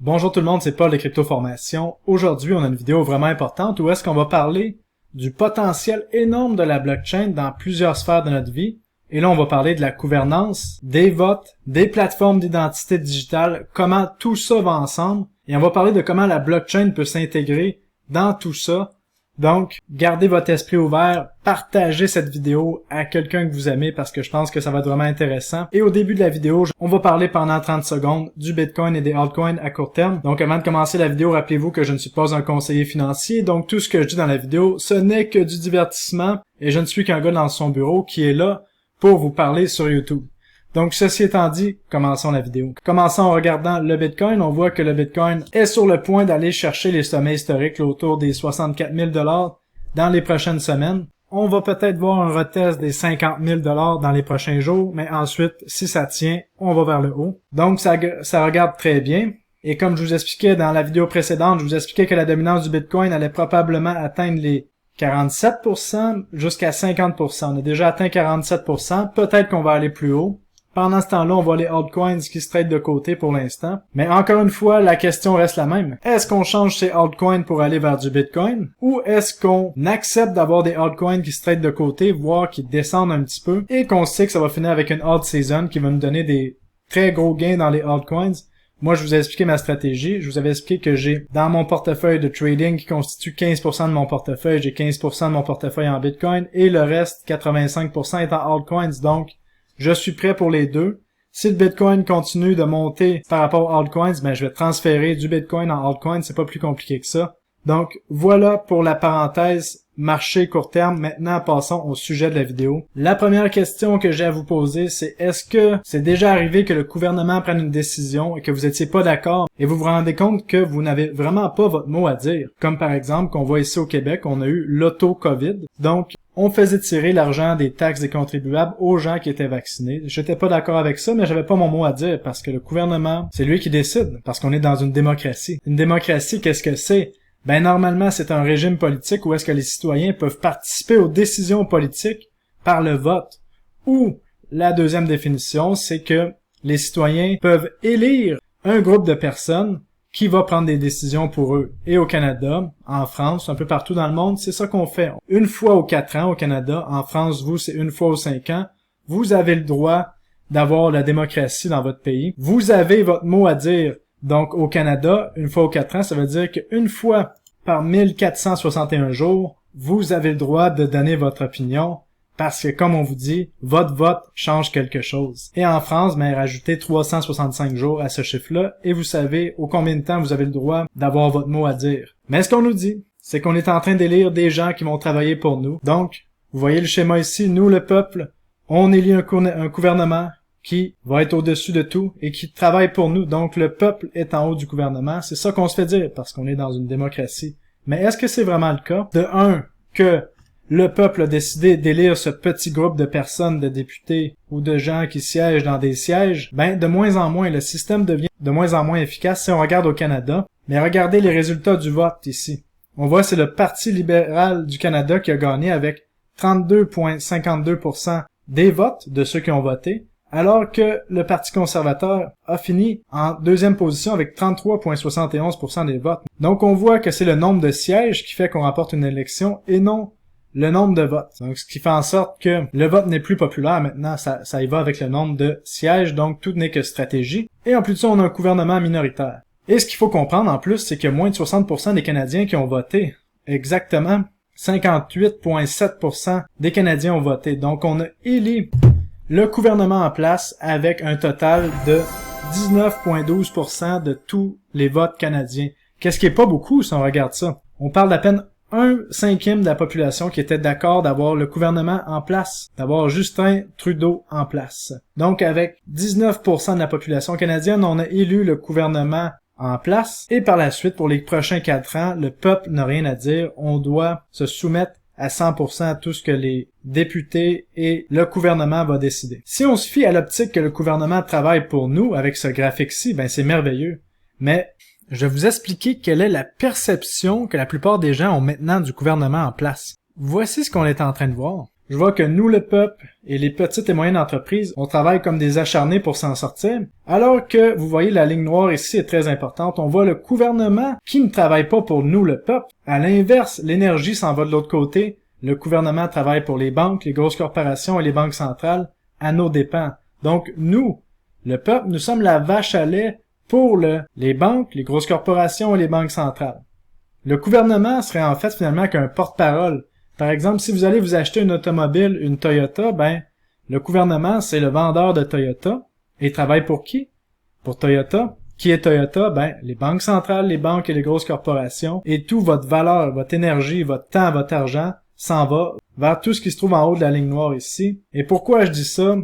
Bonjour tout le monde, c'est Paul de Crypto Formation. Aujourd'hui, on a une vidéo vraiment importante où est-ce qu'on va parler du potentiel énorme de la blockchain dans plusieurs sphères de notre vie. Et là, on va parler de la gouvernance, des votes, des plateformes d'identité digitale, comment tout ça va ensemble. Et on va parler de comment la blockchain peut s'intégrer dans tout ça. Donc, gardez votre esprit ouvert, partagez cette vidéo à quelqu'un que vous aimez parce que je pense que ça va être vraiment intéressant. Et au début de la vidéo, on va parler pendant 30 secondes du Bitcoin et des altcoins à court terme. Donc, avant de commencer la vidéo, rappelez-vous que je ne suis pas un conseiller financier. Donc, tout ce que je dis dans la vidéo, ce n'est que du divertissement et je ne suis qu'un gars dans son bureau qui est là pour vous parler sur YouTube. Donc, ceci étant dit, commençons la vidéo. Commençons en regardant le Bitcoin. On voit que le Bitcoin est sur le point d'aller chercher les sommets historiques là, autour des 64 000 $ dans les prochaines semaines. On va peut-être voir un retest des 50 000 $ dans les prochains jours, mais ensuite, si ça tient, on va vers le haut. Donc, ça regarde très bien. Et comme je vous expliquais dans la vidéo précédente, je vous expliquais que la dominance du Bitcoin allait probablement atteindre les 47% jusqu'à 50%. On a déjà atteint 47%. Peut-être qu'on va aller plus haut. Pendant ce temps-là, on voit les altcoins qui se traitent de côté pour l'instant. Mais encore une fois, la question reste la même. Est-ce qu'on change ces altcoins pour aller vers du Bitcoin? Ou est-ce qu'on accepte d'avoir des altcoins qui se traitent de côté, voire qui descendent un petit peu, et qu'on sait que ça va finir avec une alt season qui va nous donner des très gros gains dans les altcoins? Moi, je vous ai expliqué ma stratégie. Je vous avais expliqué que j'ai dans mon portefeuille de trading qui constitue 15% de mon portefeuille, j'ai 15% de mon portefeuille en Bitcoin et le reste, 85% est en altcoins. Donc, je suis prêt pour les deux. Si le Bitcoin continue de monter par rapport aux altcoins, ben je vais transférer du Bitcoin en altcoin, c'est pas plus compliqué que ça. Donc voilà pour la parenthèse marché court terme. Maintenant, passons au sujet de la vidéo. La première question que j'ai à vous poser, c'est est-ce que c'est déjà arrivé que le gouvernement prenne une décision et que vous étiez pas d'accord et vous vous rendez compte que vous n'avez vraiment pas votre mot à dire? Comme par exemple qu'on voit ici au Québec, on a eu l'auto-COVID. Donc, on faisait tirer l'argent des taxes des contribuables aux gens qui étaient vaccinés. J'étais pas d'accord avec ça, mais j'avais pas mon mot à dire parce que le gouvernement, c'est lui qui décide, parce qu'on est dans une démocratie. Une démocratie, qu'est-ce que c'est? Ben, normalement, c'est un régime politique où est-ce que les citoyens peuvent participer aux décisions politiques par le vote. Ou, la deuxième définition, c'est que les citoyens peuvent élire un groupe de personnes qui va prendre des décisions pour eux. Et au Canada, en France, un peu partout dans le monde, c'est ça qu'on fait. Une fois aux 4 ans au Canada, en France, vous, c'est une fois aux 5 ans. Vous avez le droit d'avoir la démocratie dans votre pays. Vous avez votre mot à dire. Donc, au Canada, une fois aux 4 ans, ça veut dire qu'une fois par 1461 jours, vous avez le droit de donner votre opinion parce que, comme on vous dit, votre vote change quelque chose. Et en France, ben, rajoutez 365 jours à ce chiffre-là et vous savez au combien de temps vous avez le droit d'avoir votre mot à dire. Mais ce qu'on nous dit, c'est qu'on est en train d'élire des gens qui vont travailler pour nous. Donc, vous voyez le schéma ici, nous, le peuple, on élit un gouvernement qui va être au-dessus de tout et qui travaille pour nous. Donc, le peuple est en haut du gouvernement. C'est ça qu'on se fait dire parce qu'on est dans une démocratie. Mais est-ce que c'est vraiment le cas? De un, que le peuple a décidé d'élire ce petit groupe de personnes, de députés ou de gens qui siègent dans des sièges, ben, de moins en moins, le système devient de moins en moins efficace si on regarde au Canada. Mais regardez les résultats du vote ici. On voit c'est le Parti libéral du Canada qui a gagné avec 32,52% des votes de ceux qui ont voté, alors que le Parti conservateur a fini en deuxième position avec 33,71% des votes. Donc on voit que c'est le nombre de sièges qui fait qu'on remporte une élection et non le nombre de votes. Donc ce qui fait en sorte que le vote n'est plus populaire maintenant, ça y va avec le nombre de sièges, donc tout n'est que stratégie. Et en plus de ça, on a un gouvernement minoritaire. Et ce qu'il faut comprendre en plus, c'est qu'il y a moins de 60% des Canadiens qui ont voté. Exactement 58,7% des Canadiens ont voté. Donc on a élu le gouvernement en place avec un total de 19,12% de tous les votes canadiens. Qu'est-ce qui est pas beaucoup si on regarde ça? On parle d'à peine 1/5 de la population qui était d'accord d'avoir le gouvernement en place, d'avoir Justin Trudeau en place. Donc avec 19% de la population canadienne, on a élu le gouvernement en place et par la suite, pour les prochains 4 ans, le peuple n'a rien à dire, on doit se soumettre à 100% à tout ce que les députés et le gouvernement va décider. Si on se fie à l'optique que le gouvernement travaille pour nous avec ce graphique-ci, ben c'est merveilleux. Mais je vais vous expliquer quelle est la perception que la plupart des gens ont maintenant du gouvernement en place. Voici ce qu'on est en train de voir. je vois que nous, le peuple, et les petites et moyennes entreprises, on travaille comme des acharnés pour s'en sortir, alors que, vous voyez, la ligne noire ici est très importante. On voit le gouvernement qui ne travaille pas pour nous, le peuple. À l'inverse, l'énergie s'en va de l'autre côté. Le gouvernement travaille pour les banques, les grosses corporations et les banques centrales à nos dépens. Donc, nous, le peuple, nous sommes la vache à lait pour les banques, les grosses corporations et les banques centrales. Le gouvernement serait en fait finalement qu'un porte-parole. Par exemple, si vous allez vous acheter une automobile, une Toyota, le gouvernement, c'est le vendeur de Toyota. Et il travaille pour qui? Pour Toyota. Qui est Toyota? Les banques centrales, les banques et les grosses corporations. Et toute votre valeur, votre énergie, votre temps, votre argent s'en va vers tout ce qui se trouve en haut de la ligne noire ici. Et pourquoi je dis ça?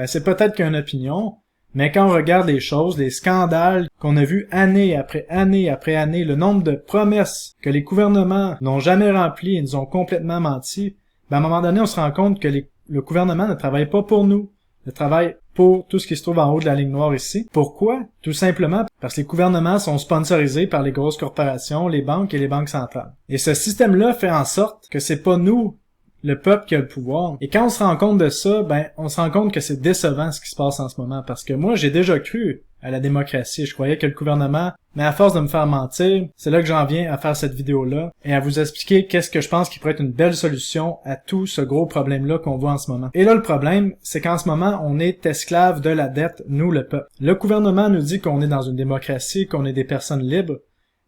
C'est peut-être qu'une opinion, mais quand on regarde les choses, les scandales qu'on a vus année après année après année, le nombre de promesses que les gouvernements n'ont jamais remplies et nous ont complètement menti, à un moment donné, on se rend compte que le gouvernement ne travaille pas pour nous, il travaille pour tout ce qui se trouve en haut de la ligne noire ici. Pourquoi? Tout simplement parce que les gouvernements sont sponsorisés par les grosses corporations, les banques et les banques centrales. Et ce système-là fait en sorte que c'est pas nous, le peuple qui a le pouvoir. Et quand on se rend compte de ça, on se rend compte que c'est décevant ce qui se passe en ce moment. Parce que moi, j'ai déjà cru à la démocratie. Je croyais que le gouvernement, mais à force de me faire mentir, c'est là que j'en viens à faire cette vidéo-là et à vous expliquer qu'est-ce que je pense qui pourrait être une belle solution à tout ce gros problème-là qu'on voit en ce moment. Et là, le problème, c'est qu'en ce moment, on est esclave de la dette, nous, le peuple. Le gouvernement nous dit qu'on est dans une démocratie, qu'on est des personnes libres.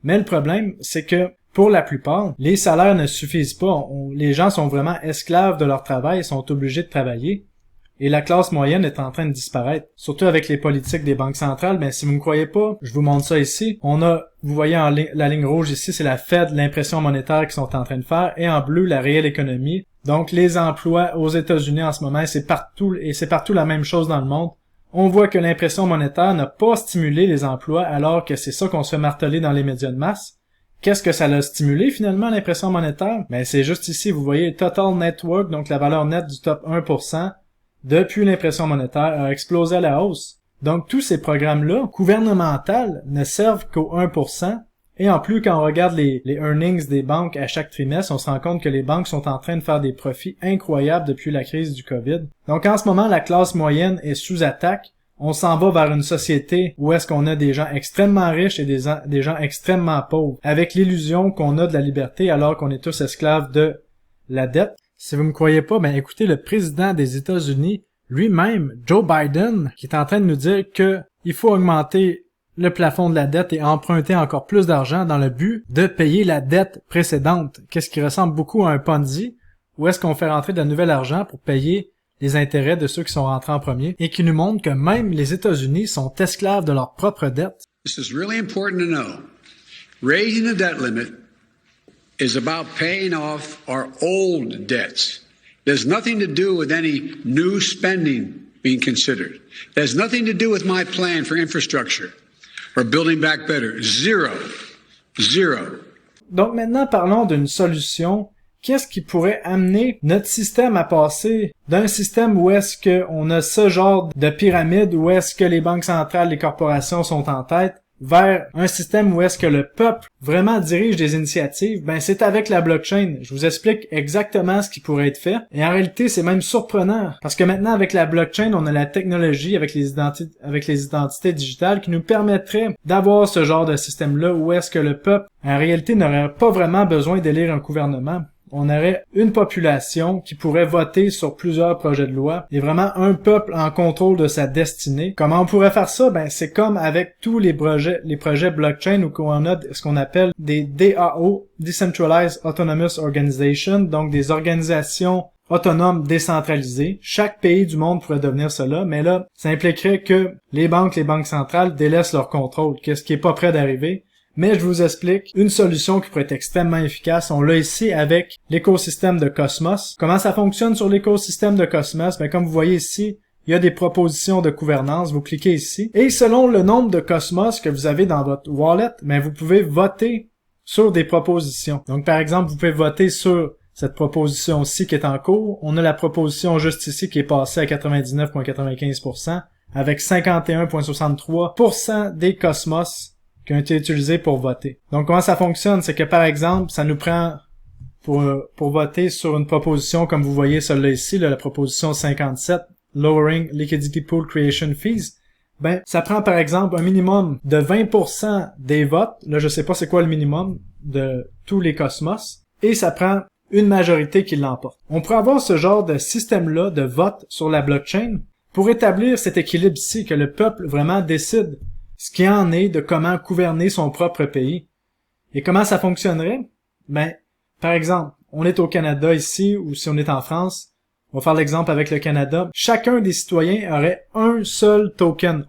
Mais le problème, c'est que pour la plupart, les salaires ne suffisent pas. Les gens sont vraiment esclaves de leur travail, sont obligés de travailler. Et la classe moyenne est en train de disparaître. Surtout avec les politiques des banques centrales. Si vous me croyez pas, je vous montre ça ici. Vous voyez la ligne rouge ici, c'est la Fed, l'impression monétaire qu'ils sont en train de faire. Et en bleu, la réelle économie. Donc les emplois aux États-Unis en ce moment, c'est partout la même chose dans le monde. On voit que l'impression monétaire n'a pas stimulé les emplois alors que c'est ça qu'on se fait marteler dans les médias de masse. Qu'est-ce que ça l'a stimulé finalement, l'impression monétaire? C'est juste ici, vous voyez, Total Network, donc la valeur nette du top 1%, depuis l'impression monétaire, a explosé à la hausse. Donc tous ces programmes-là, gouvernementaux, ne servent qu'au 1%. Et en plus, quand on regarde les earnings des banques à chaque trimestre, on se rend compte que les banques sont en train de faire des profits incroyables depuis la crise du COVID. Donc en ce moment, la classe moyenne est sous attaque. On s'en va vers une société où est-ce qu'on a des gens extrêmement riches et des gens extrêmement pauvres, avec l'illusion qu'on a de la liberté alors qu'on est tous esclaves de la dette. Si vous me croyez pas, écoutez le président des États-Unis, lui-même, Joe Biden, qui est en train de nous dire que il faut augmenter le plafond de la dette et emprunter encore plus d'argent dans le but de payer la dette précédente. Qu'est-ce qui ressemble beaucoup à un Ponzi, où est-ce qu'on fait rentrer de la nouvelle argent pour payer les intérêts de ceux qui sont rentrés en premier, et qui nous montrent que même les États-Unis sont esclaves de leur propre dette. This is really important to know. Raising the debt limit is about paying off our old debts. There's nothing to do with any new spending being considered. There's nothing to do with my plan for infrastructure or building back better. Zero. Donc maintenant, parlons d'une solution. Qu'est-ce qui pourrait amener notre système à passer d'un système où est-ce qu'on a ce genre de pyramide, où est-ce que les banques centrales, les corporations sont en tête, vers un système où est-ce que le peuple vraiment dirige des initiatives? C'est avec la blockchain. Je vous explique exactement ce qui pourrait être fait. Et en réalité, c'est même surprenant. Parce que maintenant, avec la blockchain, on a la technologie avec les identités digitales qui nous permettrait d'avoir ce genre de système-là où est-ce que le peuple, en réalité, n'aurait pas vraiment besoin d'élire un gouvernement. On aurait une population qui pourrait voter sur plusieurs projets de loi et vraiment un peuple en contrôle de sa destinée. Comment on pourrait faire ça? C'est comme avec tous les projets blockchain où on a ce qu'on appelle des DAO, Decentralized Autonomous Organization, donc des organisations autonomes décentralisées. Chaque pays du monde pourrait devenir cela, mais là, ça impliquerait que les banques centrales délaissent leur contrôle, qu'est-ce qui est pas prêt d'arriver. Mais je vous explique une solution qui pourrait être extrêmement efficace. On l'a ici avec l'écosystème de Cosmos. Comment ça fonctionne sur l'écosystème de Cosmos? Comme vous voyez ici, il y a des propositions de gouvernance. Vous cliquez ici. Et selon le nombre de Cosmos que vous avez dans votre wallet, vous pouvez voter sur des propositions. Donc par exemple, vous pouvez voter sur cette proposition-ci qui est en cours. On a la proposition juste ici qui est passée à 99,95% avec 51,63% des Cosmos qui ont été utilisés pour voter. Donc comment ça fonctionne? C'est que par exemple, ça nous prend pour voter sur une proposition comme vous voyez celle-là ici, là, la proposition 57, Lowering Liquidity Pool Creation Fees, ben ça prend par exemple un minimum de 20% des votes, là je sais pas c'est quoi le minimum de tous les cosmos, et ça prend une majorité qui l'emporte. On pourrait avoir ce genre de système-là de vote sur la blockchain pour établir cet équilibre ici, que le peuple vraiment décide ce qu'il en est de comment gouverner son propre pays. Et comment ça fonctionnerait? Ben, par exemple, on est au Canada ici, ou si on est en France, on va faire l'exemple avec le Canada. Chacun des citoyens aurait un seul token.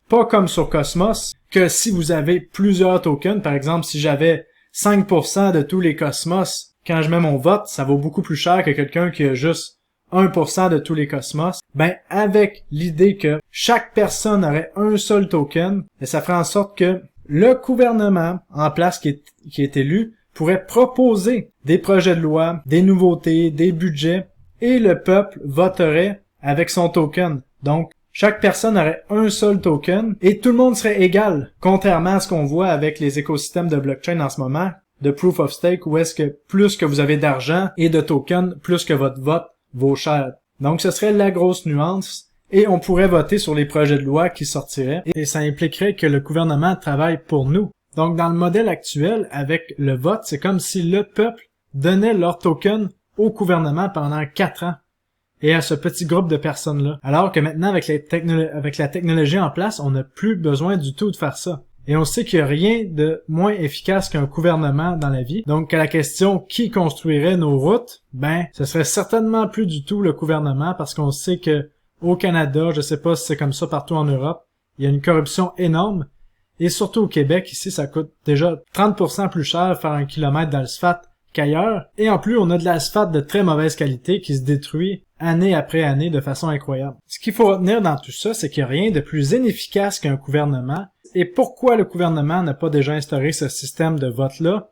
Pas comme sur Cosmos, que si vous avez plusieurs tokens, par exemple, si j'avais 5% de tous les Cosmos, quand je mets mon vote, ça vaut beaucoup plus cher que quelqu'un qui a juste 1% de tous les Cosmos. Ben, avec l'idée que chaque personne aurait un seul token, ça ferait en sorte que le gouvernement en place qui est élu pourrait proposer des projets de loi, des nouveautés, des budgets, et le peuple voterait avec son token. Donc, chaque personne aurait un seul token, et tout le monde serait égal, contrairement à ce qu'on voit avec les écosystèmes de blockchain en ce moment, de Proof of Stake, où est-ce que plus que vous avez d'argent et de tokens, plus que votre vote vaut cher. Donc, ce serait la grosse nuance, et on pourrait voter sur les projets de loi qui sortiraient, et ça impliquerait que le gouvernement travaille pour nous. Donc, dans le modèle actuel, avec le vote, c'est comme si le peuple donnait leur token au gouvernement pendant 4 ans, et à ce petit groupe de personnes-là. Alors que maintenant, avec la technologie en place, on n'a plus besoin du tout de faire ça. Et on sait qu'il n'y a rien de moins efficace qu'un gouvernement dans la vie. Donc, à la question qui construirait nos routes, ben, ce serait certainement plus du tout le gouvernement, parce qu'on sait que au Canada, je sais pas si c'est comme ça partout en Europe, il y a une corruption énorme. Et surtout au Québec, ici, ça coûte déjà 30% plus cher faire 1 kilomètre d'asphalte qu'ailleurs. Et en plus, on a de l'asphalte de très mauvaise qualité qui se détruit année après année de façon incroyable. Ce qu'il faut retenir dans tout ça, c'est qu'il n'y a rien de plus inefficace qu'un gouvernement. Et pourquoi le gouvernement n'a pas déjà instauré ce système de vote-là?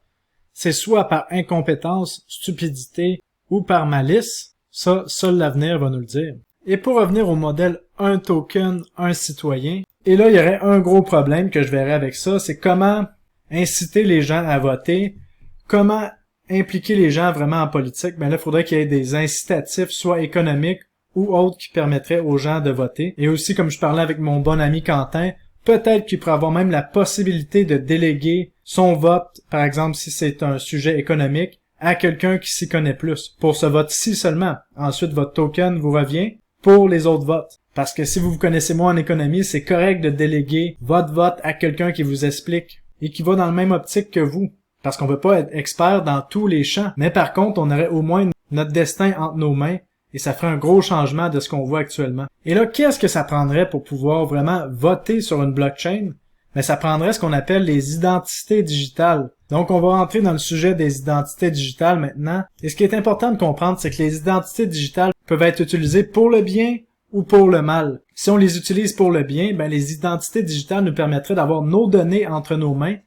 C'est soit par incompétence, stupidité ou par malice. Ça, seul l'avenir va nous le dire. Et pour revenir au modèle un token, un citoyen, et là, il y aurait un gros problème que je verrais avec ça, c'est comment inciter les gens à voter, comment impliquer les gens vraiment en politique. Ben là, il faudrait qu'il y ait des incitatifs, soit économiques ou autres, qui permettraient aux gens de voter. Et aussi, comme je parlais avec mon bon ami Quentin, peut-être qu'il pourrait avoir même la possibilité de déléguer son vote, par exemple, si c'est un sujet économique, à quelqu'un qui s'y connaît plus. Pour ce vote-ci seulement. Ensuite, votre token vous revient pour les autres votes. Parce que si vous vous connaissez moins en économie, c'est correct de déléguer votre vote à quelqu'un qui vous explique et qui va dans le même optique que vous. Parce qu'on peut pas être expert dans tous les champs. Mais par contre, on aurait au moins notre destin entre nos mains et ça ferait un gros changement de ce qu'on voit actuellement. Et là, qu'est-ce que ça prendrait pour pouvoir vraiment voter sur une blockchain? Mais ça prendrait ce qu'on appelle les identités digitales. Donc, on va rentrer dans le sujet des identités digitales maintenant. Et ce qui est important de comprendre, c'est que les identités digitales peuvent être utilisées pour le bien ou pour le mal. Si on les utilise pour le bien, ben les identités digitales nous permettraient d'avoir nos données entre nos mains.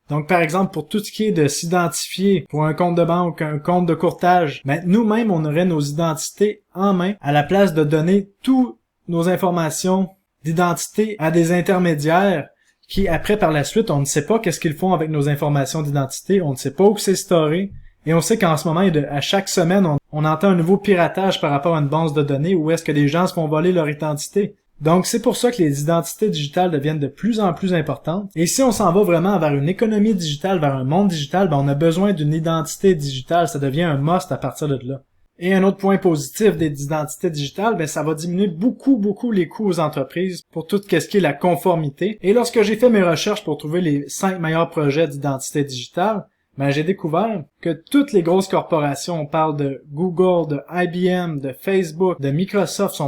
Donc, par exemple, pour tout ce qui est de s'identifier pour un compte de banque, un compte de courtage, ben nous-mêmes, on aurait nos identités en main à la place de donner toutes nos informations d'identité à des intermédiaires qui, après, par la suite, on ne sait pas qu'est-ce qu'ils font avec nos informations d'identité, on ne sait pas où c'est storé, et on sait qu'en ce moment, à chaque semaine, on entend un nouveau piratage par rapport à une base de données où est-ce que des gens se font voler leur identité. Donc, c'est pour ça que les identités digitales deviennent de plus en plus importantes. Et si on s'en va vraiment vers une économie digitale, vers un monde digital, ben on a besoin d'une identité digitale. Ça devient un must à partir de là. Et un autre point positif des identités digitales, ben ça va diminuer beaucoup les coûts aux entreprises pour tout ce qui est la conformité. Et lorsque j'ai fait mes recherches pour trouver les 5 meilleurs projets d'identité digitale, ben j'ai découvert que toutes les grosses corporations, on parle de Google, de IBM, de Facebook, de Microsoft,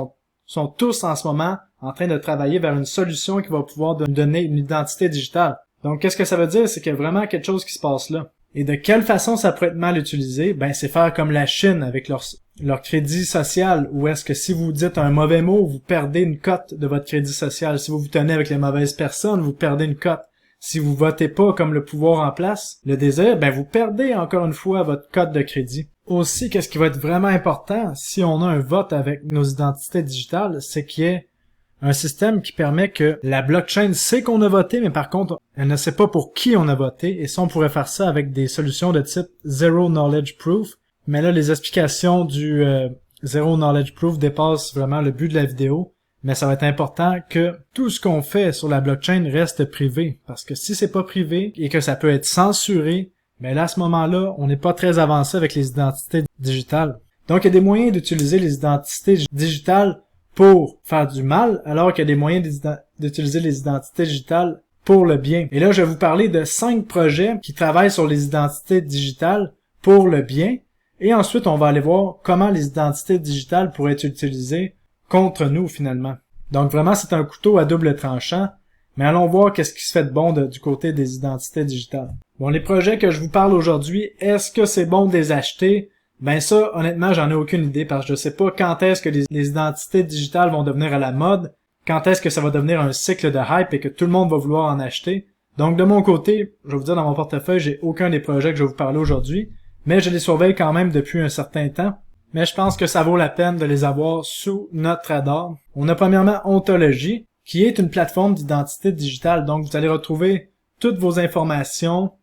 sont tous en ce moment en train de travailler vers une solution qui va pouvoir donner une identité digitale. Donc, qu'est-ce que ça veut dire? C'est qu'il y a vraiment quelque chose qui se passe là. Et de quelle façon ça pourrait être mal utilisé? Ben, c'est faire comme la Chine avec leur crédit social, où est-ce que si vous dites un mauvais mot, vous perdez une cote de votre crédit social. Si vous vous tenez avec les mauvaises personnes, vous perdez une cote. Si vous votez pas comme le pouvoir en place, le désir, ben, vous perdez encore une fois votre cote de crédit. Aussi, qu'est-ce qui va être vraiment important si on a un vote avec nos identités digitales, c'est qu'il y ait un système qui permet que la blockchain sait qu'on a voté, mais par contre, elle ne sait pas pour qui on a voté, et ça, on pourrait faire ça avec des solutions de type Zero Knowledge Proof, mais là, les explications du Zero Knowledge Proof dépassent vraiment le but de la vidéo, mais ça va être important que tout ce qu'on fait sur la blockchain reste privé, parce que si c'est pas privé et que ça peut être censuré, mais là, à ce moment-là, on n'est pas très avancé avec les identités digitales. Donc, il y a des moyens d'utiliser les identités digitales pour faire du mal, alors qu'il y a des moyens d'utiliser les identités digitales pour le bien. Et là, je vais vous parler de 5 projets qui travaillent sur les identités digitales pour le bien. Et ensuite, on va aller voir comment les identités digitales pourraient être utilisées contre nous, finalement. Donc, vraiment, c'est un couteau à double tranchant. Mais allons voir qu'est-ce qui se fait de bon du côté des identités digitales. Bon, les projets que je vous parle aujourd'hui, est-ce que c'est bon de les acheter? Ben ça, honnêtement, j'en ai aucune idée parce que je sais pas quand est-ce que les identités digitales vont devenir à la mode, quand est-ce que ça va devenir un cycle de hype et que tout le monde va vouloir en acheter. Donc de mon côté, je vais vous dire dans mon portefeuille, j'ai aucun des projets que je vais vous parler aujourd'hui, mais je les surveille quand même depuis un certain temps. Mais je pense que ça vaut la peine de les avoir sous notre radar. On a premièrement Ontology, qui est une plateforme d'identité digitale. Donc vous allez retrouver toutes vos informations.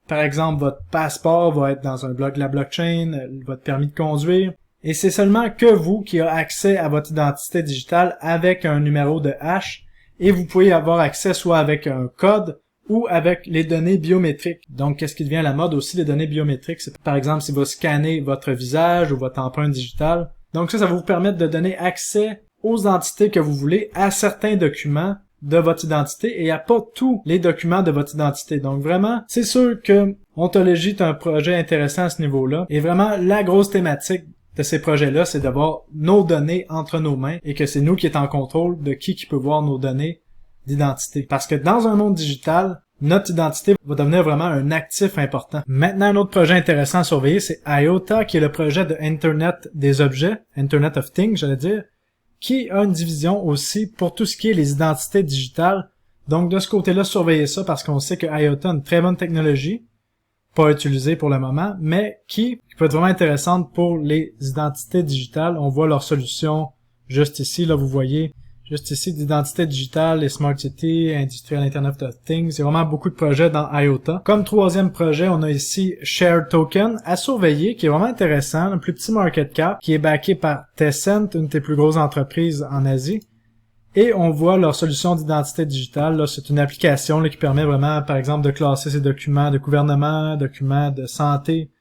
Par exemple, votre passeport va être dans un bloc de la blockchain, votre permis de conduire. Et c'est seulement que vous qui avez accès à votre identité digitale avec un numéro de hash. Et vous pouvez avoir accès soit avec un code ou avec les données biométriques. Donc, qu'est-ce qui devient à la mode aussi, les données biométriques? C'est par exemple si vous scannez votre visage ou votre empreinte digitale. Donc ça va vous permettre de donner accès aux entités que vous voulez à certains documents de votre identité et à pas tous les documents de votre identité. Donc vraiment, c'est sûr que Ontology est un projet intéressant à ce niveau-là. Et vraiment, la grosse thématique de ces projets-là, c'est d'avoir nos données entre nos mains et que c'est nous qui est en contrôle de qui peut voir nos données d'identité. Parce que dans un monde digital, notre identité va devenir vraiment un actif important. Maintenant, un autre projet intéressant à surveiller, c'est IOTA, qui est le projet de Internet des objets, Internet of Things, j'allais dire, qui a une division aussi pour tout ce qui est les identités digitales. Donc, de ce côté-là, surveillez ça parce qu'on sait que IOTA a une très bonne technologie, pas utilisée pour le moment, mais qui peut être vraiment intéressante pour les identités digitales. On voit leur solution juste ici, là, vous voyez, juste ici, d'identité digitale, les Smart City, Industrial Internet of Things. Il y a vraiment beaucoup de projets dans IOTA. Comme troisième projet, on a ici Share Token à surveiller, qui est vraiment intéressant, un plus petit market cap, qui est backé par Tencent, une des plus grosses entreprises en Asie. Et on voit leur solution d'identité digitale. Là, c'est une application là, qui permet vraiment, par exemple, de classer ses documents de gouvernement, documents de santé,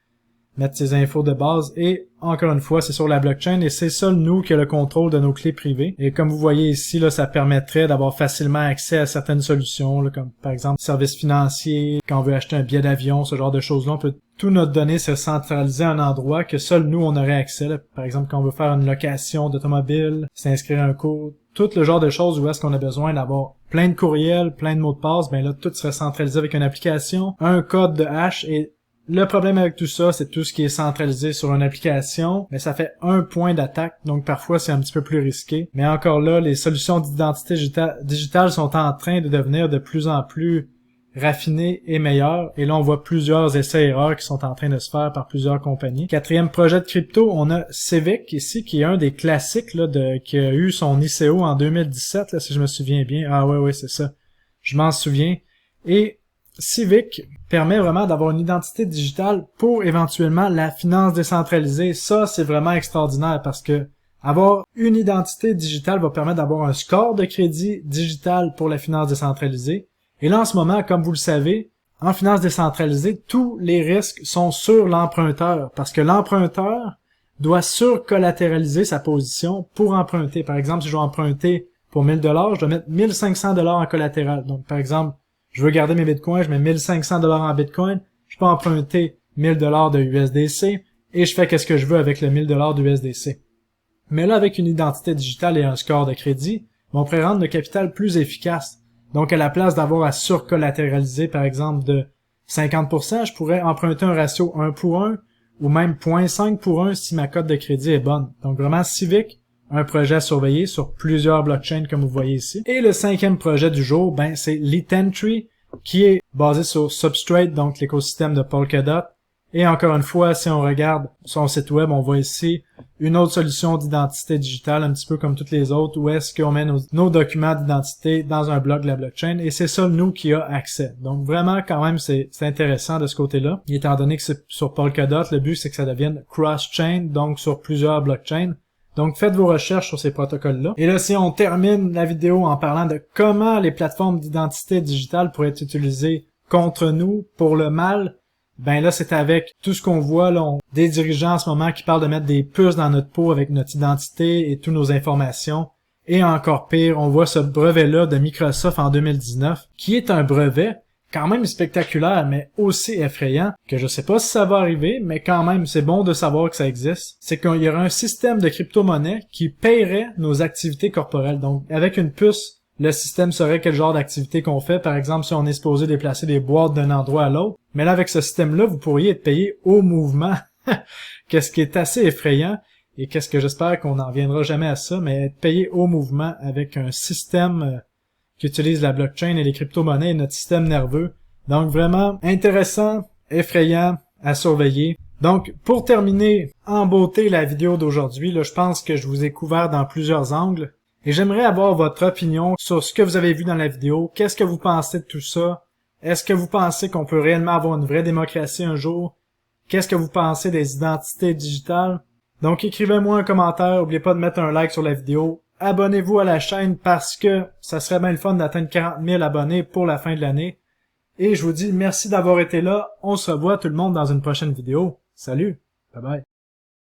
mettre ses infos de base et encore une fois c'est sur la blockchain et c'est seul nous qui a le contrôle de nos clés privées et comme vous voyez ici là ça permettrait d'avoir facilement accès à certaines solutions là, comme par exemple services financiers, quand on veut acheter un billet d'avion, ce genre de choses là, on peut tout notre données se centraliser à un endroit que seul nous on aurait accès là. Par exemple quand on veut faire une location d'automobile, s'inscrire à un cours, tout le genre de choses où est-ce qu'on a besoin d'avoir plein de courriels, plein de mots de passe, ben là tout serait centralisé avec une application, un code de hash et le problème avec tout ça, c'est tout ce qui est centralisé sur une application, mais ça fait un point d'attaque, donc parfois c'est un petit peu plus risqué. Mais encore là, les solutions d'identité digitale sont en train de devenir de plus en plus raffinées et meilleures, et là on voit plusieurs essais-erreurs qui sont en train de se faire par plusieurs compagnies. Quatrième projet de crypto, on a Civic ici, qui est un des classiques là, qui a eu son ICO en 2017, là, si je me souviens bien. Ah ouais, c'est ça. Je m'en souviens. Et Civic permet vraiment d'avoir une identité digitale pour éventuellement la finance décentralisée. Ça, c'est vraiment extraordinaire parce que avoir une identité digitale va permettre d'avoir un score de crédit digital pour la finance décentralisée. Et là, en ce moment, comme vous le savez, en finance décentralisée, tous les risques sont sur l'emprunteur parce que l'emprunteur doit surcollatéraliser sa position pour emprunter. Par exemple, si je dois emprunter pour 1000 $, je dois mettre 1500 $ en collatéral. Donc, par exemple, je veux garder mes bitcoins, je mets 1500 $ en bitcoin, je peux emprunter 1000 $ de USDC et je fais qu'est-ce que je veux avec le 1000 $ de USDC. Mais là, avec une identité digitale et un score de crédit, on pourrait rendre le capital plus efficace. Donc, à la place d'avoir à surcollatéraliser, par exemple, de 50%, je pourrais emprunter un ratio 1 pour 1 ou même 0.5 pour 1 si ma cote de crédit est bonne. Donc, vraiment, Civic, un projet à surveiller sur plusieurs blockchains comme vous voyez ici. Et le cinquième projet du jour, c'est Litentry, qui est basé sur Substrate, donc l'écosystème de Polkadot, Et encore une fois, si on regarde son site web, on voit ici une autre solution d'identité digitale, un petit peu comme toutes les autres, où est-ce qu'on met nos documents d'identité dans un bloc de la blockchain, et c'est ça, nous, qui a accès. Donc vraiment, quand même, c'est intéressant de ce côté-là. Étant donné que c'est sur Polkadot, le but, c'est que ça devienne cross-chain, donc sur plusieurs blockchains. Donc faites vos recherches sur ces protocoles-là. Et là, si on termine la vidéo en parlant de comment les plateformes d'identité digitale pourraient être utilisées contre nous pour le mal, ben là, c'est avec tout ce qu'on voit, là, des dirigeants en ce moment qui parlent de mettre des puces dans notre peau avec notre identité et toutes nos informations. Et encore pire, on voit ce brevet-là de Microsoft en 2019, qui est un brevet quand même spectaculaire, mais aussi effrayant, que je sais pas si ça va arriver, mais quand même, c'est bon de savoir que ça existe. C'est qu'il y aura un système de crypto-monnaie qui paierait nos activités corporelles. Donc, avec une puce, le système saurait quel genre d'activité qu'on fait. Par exemple, si on est supposé déplacer des boîtes d'un endroit à l'autre. Mais là, avec ce système-là, vous pourriez être payé au mouvement. Qu'est-ce qui est assez effrayant. Et qu'est-ce que j'espère qu'on n'en reviendra jamais à ça, mais être payé au mouvement avec un système qui utilise la blockchain et les crypto-monnaies et notre système nerveux. Donc vraiment intéressant, effrayant à surveiller. Donc, pour terminer en beauté la vidéo d'aujourd'hui, là, je pense que je vous ai couvert dans plusieurs angles. Et j'aimerais avoir votre opinion sur ce que vous avez vu dans la vidéo. Qu'est-ce que vous pensez de tout ça? Est-ce que vous pensez qu'on peut réellement avoir une vraie démocratie un jour? Qu'est-ce que vous pensez des identités digitales? Donc écrivez-moi un commentaire, n'oubliez pas de mettre un like sur la vidéo. Abonnez-vous à la chaîne parce que ça serait bien le fun d'atteindre 40 000 abonnés pour la fin de l'année. Et je vous dis merci d'avoir été là. On se revoit tout le monde dans une prochaine vidéo. Salut! Bye bye!